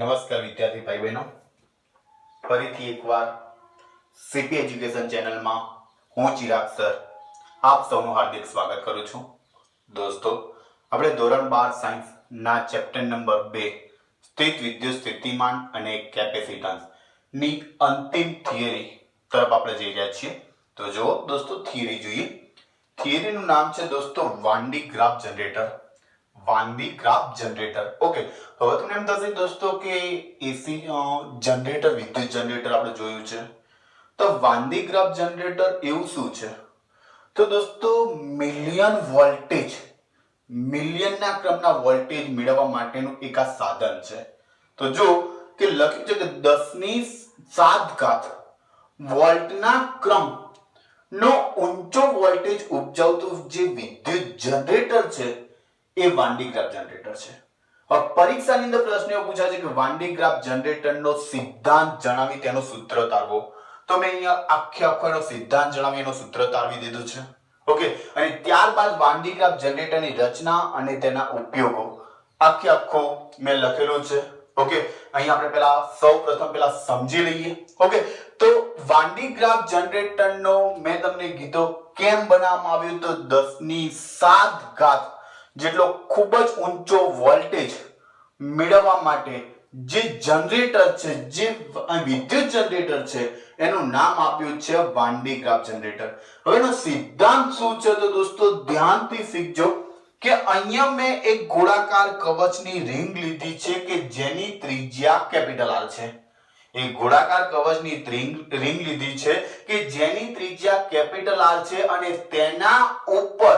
નમસ્કાર વિદ્યાર્થી ભાઈ બહેનો, ફરીથી એકવાર સીપી એજ્યુકેશન ચેનલમાં હું ચિરાગ સર આપ સૌનું હાર્દિક સ્વાગત કરું છું. દોસ્તો, આપણે ધોરણ 12 સાયન્સ ના ચેપ્ટર નંબર 2 સ્થિત વિદ્યુત સ્થિતિમાન અને કેપેસિટન્સ ની અંતિમ થિયરી તરફ આપણે જઈ રહ્યા છીએ. તો જો દોસ્તો થિયરી જોઈએ. થિયરીનું નામ છે દોસ્તો van D graph generator. Van D graph generator. Okay, હવે તમને એમ થશે દોસ્તો કે એસી જનરેટર, વિદ્યુત જનરેટર આપણે જોયું છે. તો વાન ડી ગ્રાફ જનરેટર એવું શું છે? તો દોસ્તો મિલિયનના ક્રમના વોલ્ટેજ મેળવવા માટેનું એક આ સાધન છે. તો જો કે લખ્યું છે કે 10⁷ વોલ્ટના ક્રમ નો ઊંચો વોલ્ટેજ ઉપજાવતું જે વિદ્યુત જનરેટર છે એ વાન ડી ગ્રાફ જનરેટર છે. હવે પરીક્ષાની અંદર પ્રશ્ન એવો પૂછાય છે કે વાન ડી ગ્રાફ જનરેટરનો સિદ્ધાંત જણાવી તેનો સૂત્ર તારવો. તો મેં અહીંયા આખો સિદ્ધાંત જણાવી એનો સૂત્ર તારવી દીધું છે. ઓકે, અને ત્યારબાદ વાન ડી ગ્રાફ જનરેટરની રચના અને તેના ઉપયોગો આખો મેં લખેલું છે. ઓકે, અહીં આપણે સૌપ્રથમ સમજી લઈએ. ઓકે, તો વાન ડી ગ્રાફ જનરેટરનો મેં તમને કીધું કેમ બનાવવામાં આવ્યું, તો 10⁷ જેટલો ખૂબ જ ઊંચો વોલ્ટેજ મેળવવા માટે જે જનરેટર છે, જે વિદ્યુત જનરેટર છે, એનું નામ આપ્યું છે વાન ડી ગ્રાફ જનરેટર. હવે એનો સિદ્ધાંત શું છે તો દોસ્તો ધ્યાનથી શીખજો કે અહીંયા મેં એક ગોળાકાર કવચની રિંગ લીધી છે કે જેની ત્રિજ્યા કેપિટલ R છે. એક ગોળાકાર કવચની રિંગ લીધી છે કે જેની ત્રિજ્યા કેપિટલ R છે અને તેના ઉપર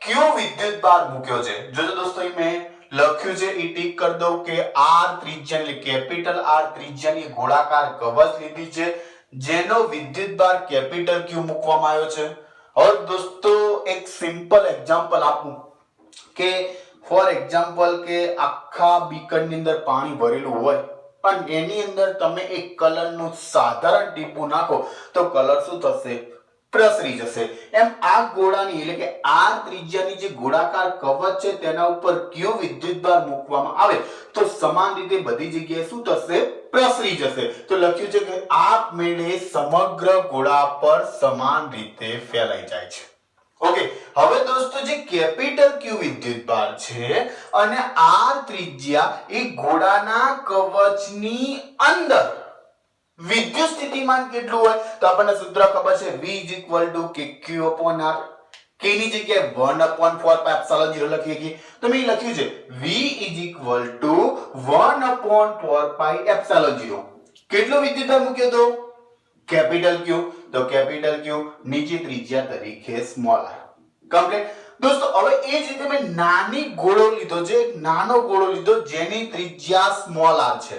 કયો વિદ્યુત ભાર મૂક્યો છે. જોજો દોસ્તો અહીં મેં લખ્યું છે, એ ટીક કરી દઉં કે R ત્રિજ્યા એટલે કેપિટલ R ત્રિજ્યાની ગોળાકાર કવચ લીધી છે જેનો વિદ્યુત ભાર કેપિટલ Q મૂકવામાં આવ્યો છે. હવે દોસ્તો એક સિમ્પલ એક્ઝામ્પલ આપું કે ફોર એક્ઝામ્પલ કે આખા બીકરની અંદર પાણી ભરેલું હોય પણ એની અંદર તમે એક કલરનું સાધારણ ટીપું નાખો તો કલર શું થશે? પ્રસરી જશે. એમ આ ગોળાની એટલે કે R ત્રિજ્યાની જે ગોળાકાર કવચ છે તેના ઉપર કયો વિદ્યુતભાર મૂકવામાં આવે તો સમાન રીતે બધી જગ્યાએ શું થશે? પ્રસરી જશે. તો લખ્યું છે કે આપમેળે સમગ્ર ગોળા પર સમાન રીતે ફેલાઈ જાય છે. ઓકે, હવે દોસ્તો જે કેપિટલ Q વિદ્યુતભાર છે અને R ત્રિજ્યા એ ગોળાના કવચની અંદર વિદ્યુત સ્થિતિમાન કેટલું હોય તો આપણને સૂત્ર ખબર છે V = Q/R. K ની જગ્યાએ 1/4πε0 લખીએ છીએ. તો મેં લખ્યું છે V = 1/4πε0. કેટલો વિદ્યુતભાર મૂક્યો તો? Capital Q. તો કેપિટલ Q નીચે ત્રિજ્યા તરીકે સ્મોલ r. કમ્પ્લીટ. દોસ્તો હવે એ જ રીતે મેં નાનો ગોળો લીધો જેની ત્રિજ્યા સ્મોલ r છે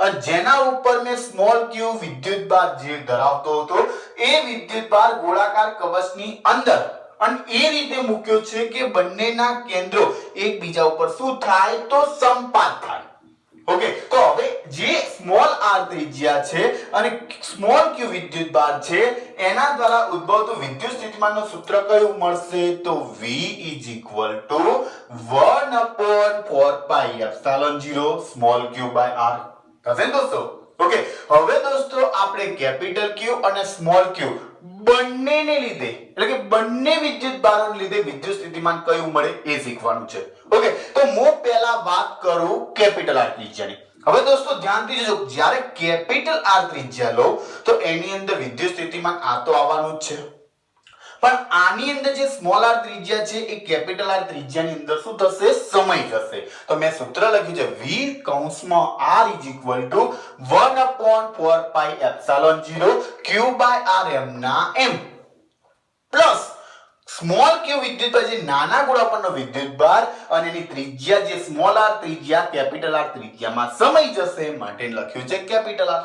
અને જેના ઉપર મેં સ્મોલ q વિદ્યુતભાર જે ધરાવતો હતો એ વિદ્યુતભાર ગોળાકાર કવચની અંદર અને એ રીતે મૂક્યો છે કે બંનેના કેન્દ્રો એકબીજા ઉપર શું થાય તો સંપાત થાય. ઓકે, તો હવે જે સ્મોલ r ત્રિજ્યા છે અને સ્મોલ q વિદ્યુતભાર છે એના દ્વારા ઉદ્ભવતું વિદ્યુત સ્થિતિમાનનું સૂત્ર કયું મળશે તો V = 1/4πε0 સ્મોલ q/r થશે ને દોસ્તો. ઓકે, હવે દોસ્તો આપણે કેપિટલ Q અને સ્મોલ q બંનેને લીધે એટલે કે બંને વિદ્યુતભારોને લીધે વિદ્યુત સ્થિતિમાન કયું મળે એ શીખવાનું છે. ઓકે, તો હું પહેલા વાત કરું કેપિટલ R ત્રિજ્યાની. હવે દોસ્તો ધ્યાનથી જોજો, જ્યારે કેપિટલ R ત્રિજ્યા લો તો એની અંદર વિદ્યુત સ્થિતિમાન આ તો આવવાનું જ છે પણ આની અંદર જે સ્મોલ r ત્રિજ્યા છે એ કેપિટલ R ત્રિજ્યાની અંદર શું થશે? સમય જશે. તો મેં સૂત્ર લખ્યું છે V = 1/4πε0 Q/R plus small q વિદ્યુતભાર જે નાના ગોળા પરનો વિદ્યુતભાર અને એની ત્રિજ્યા જે સ્મોલ r ત્રિજ્યા કેપિટલ R ત્રિજ્યામાં સમય જશે માટે લખ્યું છે કેપિટલ R.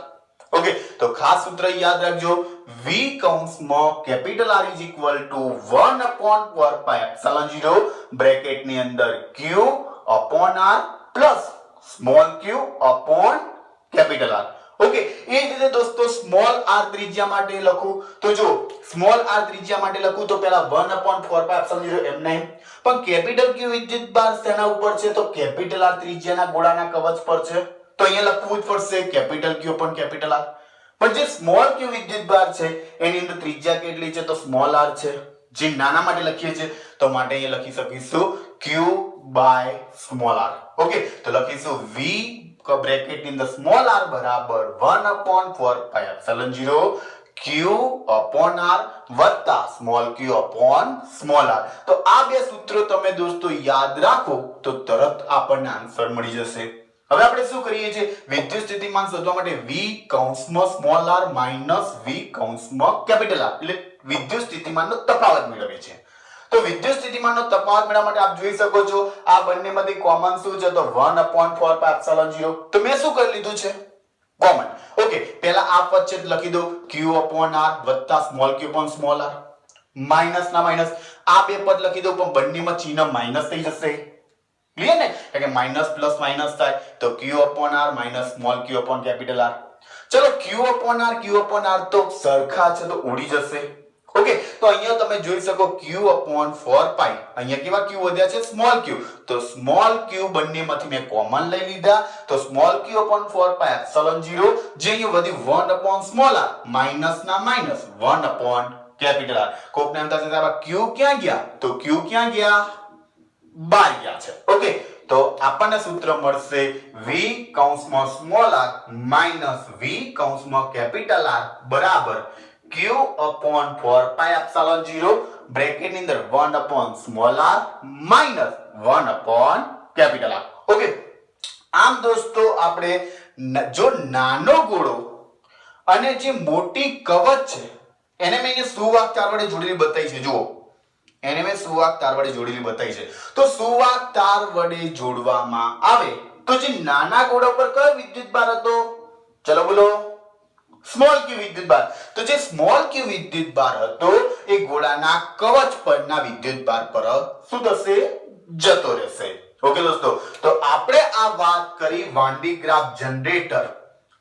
ઓકે, તો ખાસ સૂત્ર યાદ રાખજો V R = 1/4πε0 બ્રેકેટની અંદર Q/R પ્લસ સ્મોલ q/કેપિટલ R. ઓકે, એ જ રીતે દોસ્તો સ્મોલ r ત્રિજ્યા માટે લખું તો જો સ્મોલ r ત્રિજ્યા માટે લખું તો પહેલા 1/4πε0 એમ નહીં પણ કેપિટલ Q વિદ્યુતભાર શેના ઉપર છે તો કેપિટલ R ત્રિજ્યાના ગોળાના કવચ પર છે. તો અહીંયા લખવું જ પડશે capital Q upon capital R. પણ જે સ્મોલ q વિદ્યુતભાર છે એની અંદર ત્રિજ્યા કેટલી છે? તો સ્મોલ r છે. જે નાના માટે લખીએ છીએ તો માટે અહીંયા લખી શકીશું q by small r. Okay, તો લખીશું v બ્રેકેટ ની અંદર સ્મોલ r બરાબર 1/4 pi epsilon 0 q upon r વત્તા small q upon small r. તો આ બે સૂત્રો તમે દોસ્તો યાદ રાખો તો તરત આપણને આન્સર મળી જશે. હવે આપણે શું કરીએ છીએ? વિદ્યુત સ્થિતિમાન શોધવા માટે v કૌંસમાં સ્મોલ r માઈનસ v કૌંસમાં કેપિટલ R એટલે વિદ્યુત સ્થિતિમાનનો તફાવત મેળવીએ છીએ. તો વિદ્યુત સ્થિતિમાનનો તફાવત મેળવવા માટે આપ જોઈ શકો છો આ બંનેમાંથી કોમન શું છે? તો 1/4 pi epsilon 0. તો મેં શું કરી લીધું છે? કોમન. ઓકે, પહેલા આ પદ છે લખી દો q upon r વત્તા small q upon small r minus ના માઈનસ આ બે પદ લખી દો પણ બંનેમાં ચિહ્ન માઈનસ થઈ જશે. ક્લિયર ને? કે માઈનસ પ્લસ માઈનસ થાય તો q upon r minus small q upon capital R. ચલો q upon r તો સરખા છે તો ઉડી જશે. ઓકે, તો અહીંયા તમે જોઈ શકો q upon 4 pi અહીંયા કેવા q વધ્યા છે? Small q. તો સ્મોલ q બંનેમાંથી મેં કોમન લઈ લીધા તો small q upon 4 pi epsilon 0 જે અહીંયા વધ્યું 1 upon સ્મોલ r માઈનસ ના માઈનસ 1 upon કેપિટલ R. કોકને એમ થશે સાહેબ q ક્યાં ગયા? તો q ક્યાં ગયા? બહાર ગયા છે. ઓકે, તો આપણને સૂત્ર મળશે v કૌંસમાં સ્મોલ r માઈનસ v કૌંસમાં કેપિટલ R બરાબર q upon 4 pi epsilon 0 bracket ની અંદર 1 upon small r minus 1 upon capital R. Okay, આમ દોસ્તો આપણે જો નાનો ગોળો અને જે મોટી કવચ છે એને મેં સુવાહક તાર વડે જોડેલી બતાવી છે. જુઓ એને મેં સુવાહક તાર વડે જોડેલી બતાવી છે. તો સુવાહક તાર વડે જોડવામાં આવે તો જે નાના ગોળા પર કયો વિદ્યુતભાર હતો? ચલો બોલો. સ્મોલ q વિદ્યુતભાર. તો જે સ્મોલ q વિદ્યુતભાર હતો એ ગોળાના કવચ પરના વિદ્યુતભાર પર શું થશે? જતો રહેશે. ઓકે દોસ્તો, તો આપણે આ વાત કરી વાન ડી ગ્રાફ જનરેટર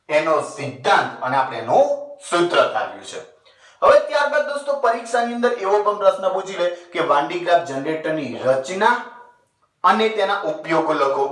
એનો સિદ્ધાંત અને આપણે એનું સૂત્ર તાર્યું છે. હવે ત્યારબાદ દોસ્તો પરીક્ષાની અંદર એવો પણ પ્રશ્ન પૂછી લે કે વાન ડી ગ્રાફ જનરેટરની રચના અને તેના ઉપયોગો લખો.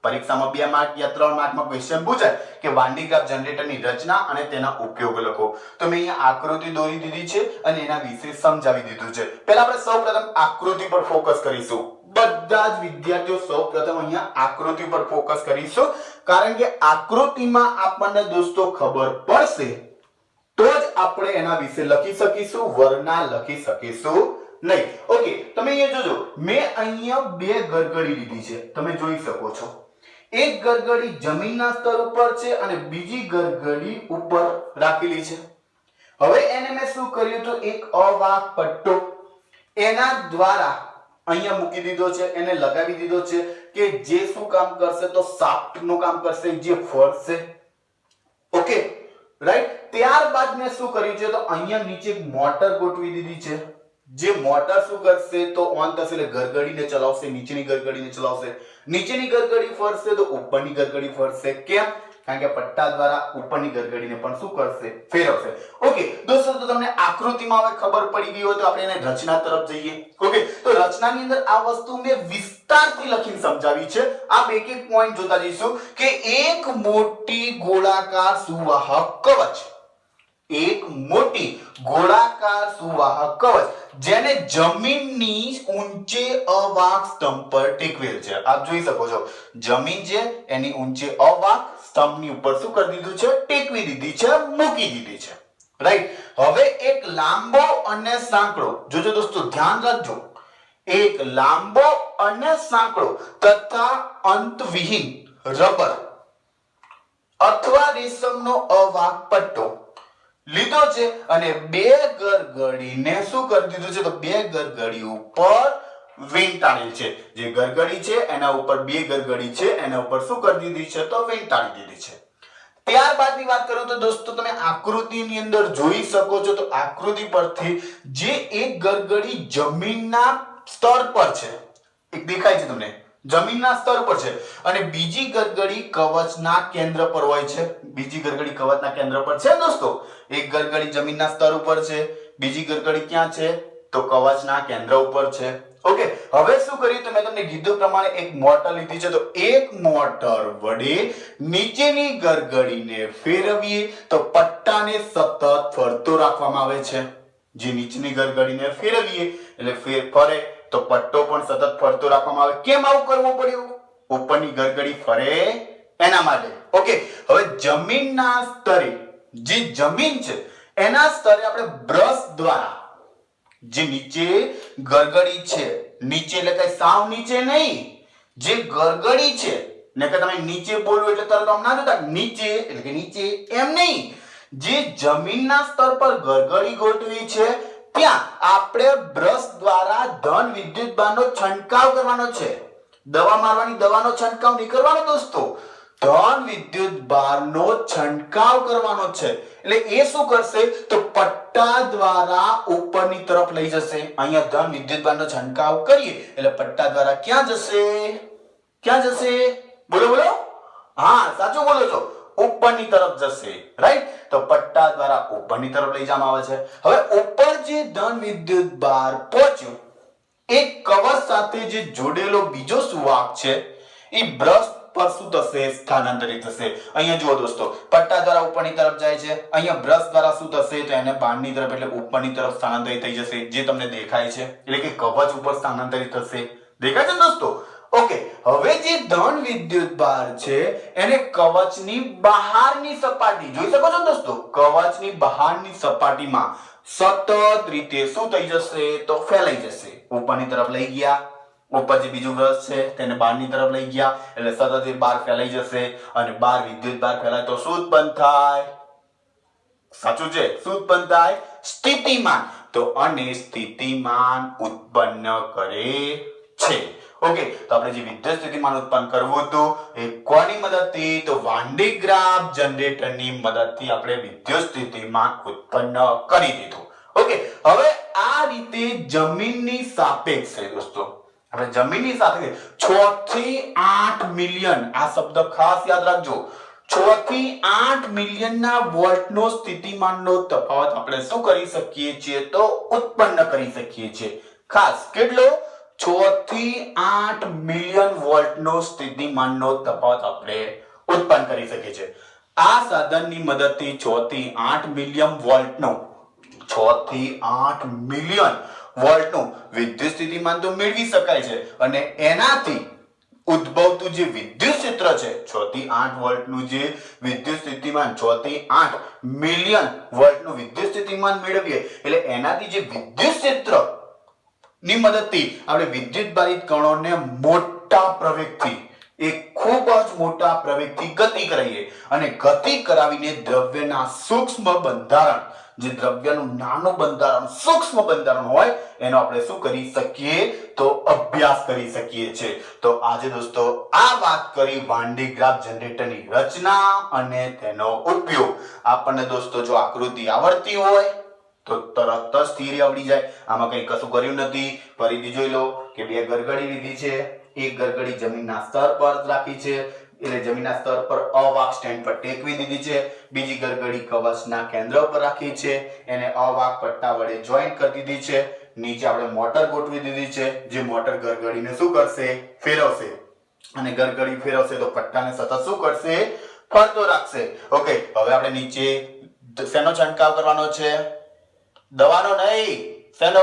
પરીક્ષામાં 2 માર્ક યા 3 માર્કમાં ક્વેશ્ચન પૂછાય કે વાન ડી ગ્રાફ જનરેટરની રચના અને તેના ઉપયોગો લખો. તો મેં અહીંયા આકૃતિ દોરી દીધી છે અને એના વિશે સમજાવી દીધું છે. પહેલા આપણે સૌપ્રથમ આકૃતિ પર ફોકસ કરીશું. બધા જ વિદ્યાર્થીઓ સૌપ્રથમ અહીંયા આકૃતિ પર ફોકસ કરીશું કારણ કે આકૃતિમાં આપણને દોસ્તો ખબર પડશે તો જ આપણે એના વિશે લખી શકીશું, વરના લખી શકીશું નહીં. ઓકે, તમે અહીંયા જોજો મેં અહીંયા બે ગરગડી લીધી છે. તમે જોઈ શકો છો એક ગરગડી જમીનના સ્તર ઉપર છે અને બીજી ગરગડી ઉપર રાખેલી છે. હવે એને મેં શું કર્યું તો એક અવાહક પટ્ટો એના દ્વારા અહીંયા મૂકી દીધો છે, એને લગાવી દીધો છે કે જે શું કામ કરશે તો શાફ્ટ નું કામ કરશે, જે ફરશે. Okay right. ત્યારબાદ મેં શું કર્યું છે તો અહીંયા નીચે એક મોટર ગોઠવી દીધી છે. જે મોટર શું કરશે તો ઓન થશે એટલે ગરગડીને ચલાવશે, નીચેની ગરગડીને ચલાવશે. નીચેની ગરગડી ફરશે તો ઉપરની ગરગડી ફરશે. કેમ? કારણ કે પટ્ટા દ્વારા ઉપરની ગરગડીને પણ શું કરશે? ફેરવશે. ઓકે દોસ્તો, તો તમને આકૃતિમાં હવે ખબર પડી ગઈ હોય તો આપણે એને રચના તરફ જઈએ. ઓકે, તો રચનાની અંદર આ વસ્તુ મેં વિસ્તારથી લખીને સમજાવી છે. આ બે એક પોઈન્ટ જોતા જઈશું કે એક મોટી ગોળાકાર સુવાહક કવચ, એક મોટી ગોળાકાર સુવાહક કવચ જેને જમીનની ઊંચે અવાહક સ્તંભ પર ટેકવેલ છે. આપ જોઈ શકો છો જમીન છે એની ઊંચે અવાહક સ્તંભની ઉપર શું કરી દીધું છે? ટેકવી દીધી છે, મૂકી દીધી છે. રાઈટ. હવે એક લાંબો અને સાંકડો, જોજો દોસ્તો ધ્યાન રાખજો, એક લાંબો અને સાંકડો તથા અંતવિહીન રબર અથવા રેશમનો અવાહક પટ્ટો લીધો છે અને બે ગરગડીને શું કરી દીધું છે તો બે ગરગડી ઉપર વીંટાળેલ છે. જે ગરગડી છે એના ઉપર બે ગરગડી છે એના ઉપર શું કરી દીધી છે તો વીંટાળી દીધી છે. ત્યારબાદની વાત કરું તો દોસ્તો તમે આકૃતિની અંદર જોઈ શકો છો તો આકૃતિ પરથી જે એક ગરગડી જમીનના સ્તર પર છે, એક દેખાય છે તમને, જમીનના સ્તર પર છે અને બીજી ગરગડી કવચના કેન્દ્ર પર હોય છે. બીજી ગરગડી કવચના કેન્દ્ર પર છે દોસ્તો. એક ગરગડી જમીનના સ્તર ઉપર છે, બીજી ગરગડી ક્યાં છે તો કવચના કેન્દ્ર ઉપર છે. ઓકે, હવે શું કર્યું તો મેં તમને કીધું પ્રમાણે એક મોટર લીધી છે, તો એક મોટર વડે નીચેની ગરગડીને ફેરવીએ તો પટ્ટાને સતત ફરતો રાખવામાં આવે છે. જે નીચેની ગરગડીને ફેરવીએ એટલે ફરે તો પટ્ટો પણ સતત ફરતો રાખવામાં આવે. કેમ આવું કરવું પડ્યું? ઉપરની ગરગડી ફરે એના માટે. ઓકે, હવે જમીનના સ્તરે, જે જમીન છે એના સ્તરે આપણે બ્રશ દ્વારા જે નીચે ગરગડી છે, નીચે એટલે કે સાવ નીચે નહીં, જે ગરગડી છે ને કે તમે નીચે બોલો એટલે તરત આમ ના જોતા નીચે એટલે કે નીચે એમ નહીં, જે જમીનના સ્તર પર ગરગડી ગોઠવી છે ત્યાં આપણે બ્રશ દ્વારા ધન વિદ્યુત બારનો છંટકાવ કરવાનો છે. દવા મારવાની દવાનો છંટકાવ નહીં કરવાનો દોસ્તો, ધન વિદ્યુત બારનો છંટકાવ કરવાનો છે. એટલે એ શું કરશે તો પટ્ટા દ્વારા ઉપરની તરફ લઈ જશે. અહીંયા ધન વિદ્યુત બારનો છંટકાવ કરીએ એટલે પટ્ટા દ્વારા ક્યાં જશે? ક્યાં જશે? બોલો બોલો. હા, સાચું બોલો છો, ઉપરની તરફ જશે. રાઈટ? તો પટ્ટા દ્વારા ઉપરની તરફ લઈ જવામાં આવે છે. હવે ઉપર જે ધન વિદ્યુત બાર પહોંચ્યો, એક કવચ સાથે જે જોડેલો બીજો સુવાહક છે એ બ્રશ પર શું થશે? સ્થાનાંતરિત થશે. અહીંયા જુઓ દોસ્તો, પટ્ટા દ્વારા ઉપરની તરફ જાય છે, અહીંયા બ્રશ દ્વારા શું થશે તો એને બહારની તરફ એટલે ઉપરની તરફ સ્થાનાંતરિત થઈ જશે, જે તમને દેખાય છે. એટલે કે કવચ ઉપર સ્થાનાંતરિત થશે. દેખાય છે દોસ્તો? ઓકે, હવે જે ધન વિદ્યુત બાર છે એને કવચની બહારની સપાટી, જોઈ શકો છો દોસ્તો, કવચની બહારની સપાટીમાં સતત રીતે શું થઈ જશે તો ફેલાઈ જશે. ઉપરની તરફ લઈ ગયા, ઉપર જે બીજું બ્રશ છે તેને બહારની તરફ લઈ ગયા એટલે સતત એ બહાર ફેલાઈ જશે અને બહાર વિદ્યુત બાર ફેલાય તો શું ઉત્પન્ન થાય? સાચું છે, શું ઉત્પન્ન થાય? સ્થિતિમાન. તો અને સ્થિતિમાન ઉત્પન્ન કરે છે. ઓકે, તો આપણે જે વિદ્યુત સ્થિતિમાન ઉત્પન્ન કરવું હતું એ કોની મદદથી? તો વાન ડી ગ્રાફ જનરેટરની મદદથી આપણે વિદ્યુત સ્થિતિમાન ઉત્પન્ન કરી દીધું. ઓકે, હવે આ રીતે જમીનની સાપેક્ષે દોસ્તો, આપણે જમીનની સાથે 6 થી 8 મિલિયન, આ શબ્દ ખાસ યાદ રાખજો, 6 થી 8 મિલિયનના વોલ્ટનો સ્થિતિમાનનો તફાવત આપણે શું કરી શકીએ છીએ તો ઉત્પન્ન કરી શકીએ છીએ. ખાસ કેટલો? 6 થી 8 મિલિયન વોલ્ટનો સ્થિતિમાનનો તફાવત આપણે ઉત્પન્ન કરી શકીએ છીએ. આ સાધનની મદદથી 6 થી 8 મિલિયન વોલ્ટનો 6 થી 8 મિલિયન વોલ્ટનું વિદ્યુત સ્થિતિમાન તો મેળવી શકાય છે અને એનાથી ઉદ્ભવતું જે વિદ્યુત ક્ષેત્ર છે 6 થી 8 વોલ્ટનું જે વિદ્યુત સ્થિતિમાન 6 થી 8 મિલિયન વોલ્ટનું વિદ્યુત સ્થિતિમાન મેળવીએ એટલે એનાથી જે વિદ્યુત ક્ષેત્ર ની મદદથી આપણે વિદ્યુત બારિત કણોને મોટા પ્રવેગથી, એક ખૂબ જ મોટા પ્રવેગથી ગતિ કરાવીએ અને ગતિ કરાવીને દ્રવ્યના સૂક્ષ્મ બંધારણ, જે દ્રવ્યનું નાનું બંધારણ, સૂક્ષ્મ બંધારણ હોય એનો આપણે શું કરી શકીએ તો અભ્યાસ કરી શકીએ છીએ. તો આજે દોસ્તો આ વાત કરી વાન ડી ગ્રાફ જનરેટરની રચના અને તેનો ઉપયોગ. આપણને દોસ્તો જો આકૃતિ આવડતી હોય તો તરત જ થિયરી આવડી જાય. આમાં કંઈ કશું કર્યું નથી. ફરીથી જોઈ લો કે બે ગરગડી લીધી છે, એક ગરગડી જમીનના સ્તર પર રાખી છે એટલે જમીનના સ્તર પર અવાહક સ્ટેન્ડ પર ટેકવી દીધી છે, બીજી ગરગડી કવચના કેન્દ્ર પર રાખી છે, એને અવાહક પટ્ટા વડે જોઈન્ટ કરી દીધી છે, નીચે આપણે મોટર ગોઠવી દીધી છે, જે મોટર ગરગડીને શું કરશે? ફેરવશે અને ગરગડી ફેરવશે તો પટ્ટાને સતત શું કરશે? ફરતો રાખશે. ઓકે, હવે આપણે નીચે શેનો છંટકાવ કરવાનો છે? દવાનો નહીં, શેનો?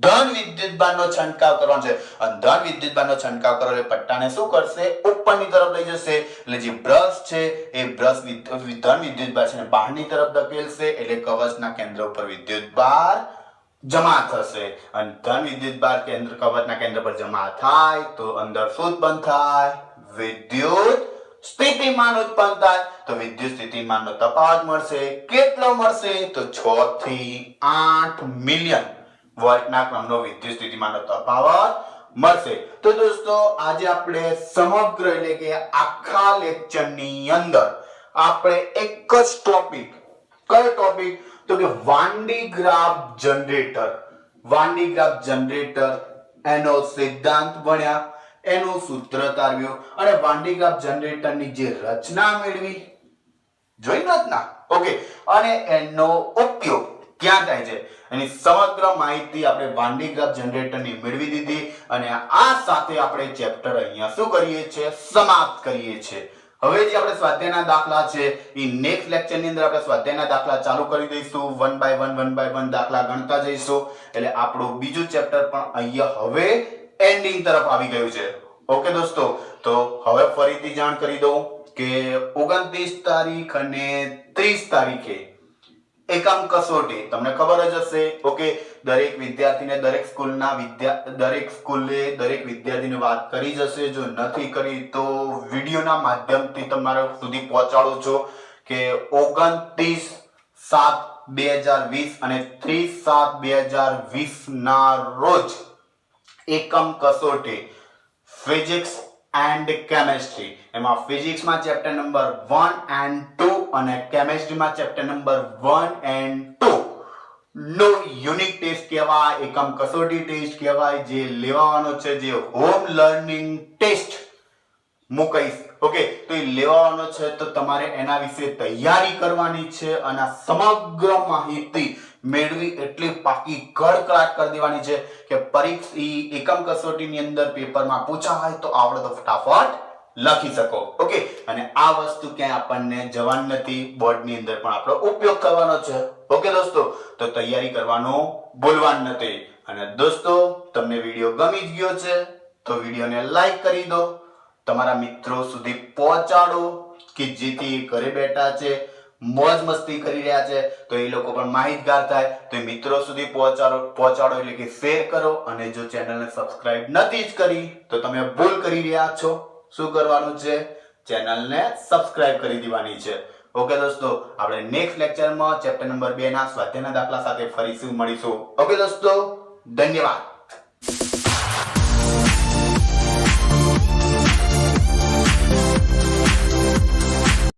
ધન વિદ્યુત બારનો છંટકાવ કરવાનો છે. અને ધન વિદ્યુત બારનો છંટકાવ કરો એટલે પટ્ટાને શું કરશે? ઉપરની તરફ લઈ જશે. એટલે જે બ્રશ છે એ બ્રશ ધન વિદ્યુત બાર છે બહારની તરફ ધકેલશે એટલે કવચના કેન્દ્ર ઉપર વિદ્યુત બાર જમા થશે અને ધન વિદ્યુત બાર કેન્દ્ર કવચના કેન્દ્ર પર જમા થાય તો અંદર શું ઉત્પન્ન થાય? વિદ્યુત સ્થિતિમાન ઉત્પન્ન થાય. તો વિદ્યુત સ્થિતિમાનનો તફાવત મળશે. કેટલો મળશે? તો 6 થી 8 મિલિયન વોલ્ટના ક્રમનો વિદ્યુત સ્થિતિમાનનો તફાવત મળશે. તો દોસ્તો આજે આપણે સમગ્ર એટલે કે આખા લેક્ચરની અંદર આપણે એક જ ટોપિક, કયો ટોપિક? તો કે van D graph generator. Van D graph generator એનો સિદ્ધાંત ભણ્યા, એનું સૂત્ર તારવ્યું અને વાન ડી ગ્રાફ જનરેટરની જે રચના મેળવી, જોઈ રચના. ઓકે, અને એનો ઉપયોગ ક્યાં થાય છે એની સમગ્ર માહિતી આપણે વાન ડી ગ્રાફ જનરેટરની મેળવી દીધી અને આ સાથે આપણે ચેપ્ટર અહીંયા શું કરીએ છીએ, સમાપ્ત કરીએ છીએ. હવે જે આપણે સ્વાધ્યાયના દાખલા છે એ નેક્સ્ટ લેક્ચર ની અંદર આપણે સ્વાધ્યાયના દાખલા ચાલુ કરી દઈશું. 1 by 1 દાખલા ગણતા જઈશું. એટલે આપણું બીજું ચેપ્ટર પણ અહીંયા હવે એન્ડિંગ તરફ આવી ગયું છે. ઓકે દોસ્તો, તો હવે ફરીથી જાણ કરી દઉં કે 29 તારીખ અને 30 તારીખે એકમ કસોટી તમને ખબર જ હશે. ઓકે, દરેક વિદ્યાર્થીને દરેક સ્કૂલે દરેક વિદ્યાર્થીને વાત કરી જશે. જો નથી કરી તો વિડિયોના માધ્યમથી તમારા સુધી પહોંચાડું છું કે 29/7/2020 અને 30/7/2020 ના રોજ એકમ કસોટી ફિઝિક્સ એન્ડ કેમેસ્ટ્રી, એમાં ફિઝિક્સમાં ચેપ્ટર નંબર 1 and 2 અને કેમેસ્ટ્રીમાં ચેપ્ટર નંબર 1 and 2 નો યુનિક ટેસ્ટ કહેવાય, એકમ કસોટી ટેસ્ટ કહેવાય, જે લેવાનો છે, જે હોમ લર્નિંગ ટેસ્ટ મૂકીશ. ઓકે, તો એ લેવાનો છે તો તમારે એના વિશે તૈયારી કરવાની છે અને સમગ્ર માહિતી મેળવી એટલી પાકી કડકડાટ કરી દેવાની છે કે પરીક્ષા એકમ કસોટીની અંદર પેપરમાં પૂછાય તો આવડે તો ફટાફટ લખી શકો. ઓકે, અને આ વસ્તુ ક્યાંય આપણને જવાનું નથી, બોર્ડની અંદર પણ આપણો ઉપયોગ કરવાનો છે. ઓકે દોસ્તો, તો તૈયારી કરવાનું ભૂલવાનું નથી. અને દોસ્તો, તમને વિડીયો ગમી ગયો છે તો વિડીયોને લાઈક કરી દો, તમારા મિત્રો સુધી પહોંચાડો કે જેથી ઘરે બેઠા છે, મોજ મસ્તી કરી રહ્યા છે તો એ લોકો પણ માહિતગાર થાય. તો એ મિત્રો સુધી પહોંચાડો એટલે કે શેર કરો. અને જો ચેનલને સબસ્ક્રાઇબ નથી જ કરી તો તમે ભૂલ કરી રહ્યા છો. શું કરવાનું છે? ચેનલને સબસ્ક્રાઇબ કરી દેવાની છે. ઓકે દોસ્તો, આપણે નેક્સ્ટ લેક્ચરમાં ચેપ્ટર નંબર 2 ના સ્વાધ્યાયના દાખલા સાથે ફરીથી મળીશું. ઓકે દોસ્તો, ધન્યવાદ.